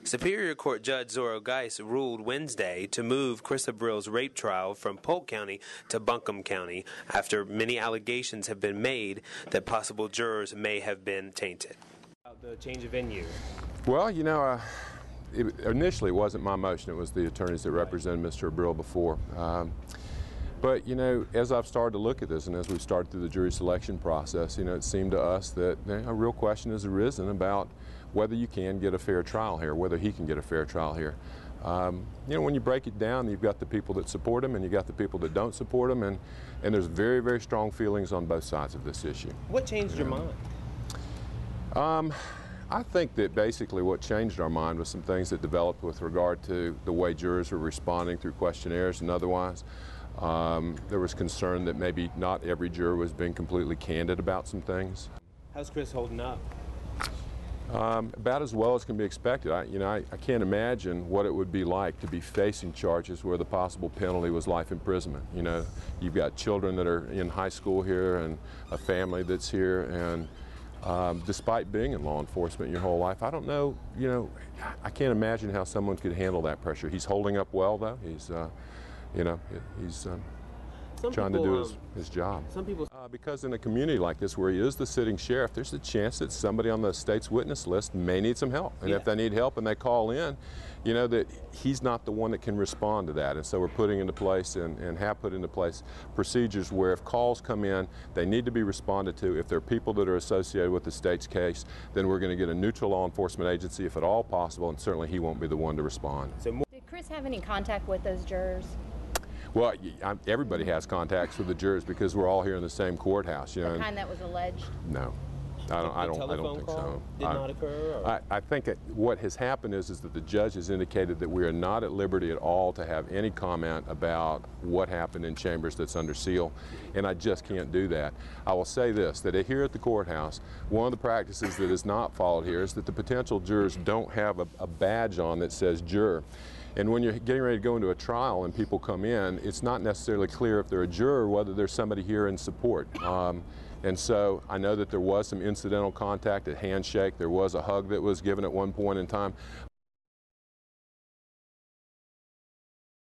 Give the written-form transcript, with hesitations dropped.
Superior Court Judge Zoro Geis ruled Wednesday to move Chris Abril's rape trial from Polk County to Buncombe County after many allegations have been made that possible jurors may have been tainted. The change of venue. Well, you know, initially it wasn't my motion, it was the attorneys that represented Mr. Abril before. But, you know, as I've started to look at this and as we've started through the jury selection process, you know, it seemed to us that a real question has arisen about whether you can get a fair trial here, whether he can get a fair trial here. You know, when you break it down, you've got the people that support him and you've got the people that don't support him, and there's very, very strong feelings on both sides of this issue. What changed your mind? I think that basically what changed our mind was some things that developed with regard to the way jurors were responding through questionnaires and otherwise. There was concern that maybe not every juror was being completely candid about some things. How's Chris holding up? About as well as can be expected. I can't imagine what it would be like to be facing charges where the possible penalty was life imprisonment. You know, you've got children that are in high school here and a family that's here, and despite being in law enforcement your whole life, I don't know, you know, I can't imagine how someone could handle that pressure. He's holding up well, though. He's, you know, he's trying to do his job. Some people, because in a community like this where he is the sitting sheriff, there's a chance that somebody on the state's witness list may need some help. And if they need help and they call in, you know, that he's not the one that can respond to that. And so we're putting into place and have put into place procedures where if calls come in, they need to be responded to. If there are people that are associated with the state's case, then we're going to get a neutral law enforcement agency if at all possible, and certainly he won't be the one to respond. Did Chris have any contact with those jurors? Well, everybody has contacts with the jurors because we're all here in the same courthouse. You know, the kind that was alleged? No. I don't think so. Did not occur? Or? I think that what has happened is that the judge has indicated that we are not at liberty at all to have any comment about what happened in chambers that's under seal, and I just can't do that. I will say this, that here at the courthouse, one of the practices that is not followed here is that the potential jurors don't have a badge on that says juror. And when you're getting ready to go into a trial and people come in, it's not necessarily clear if they're a juror or whether there's somebody here in support. And so I know that there was some incidental contact, a handshake, there was a hug that was given at one point in time.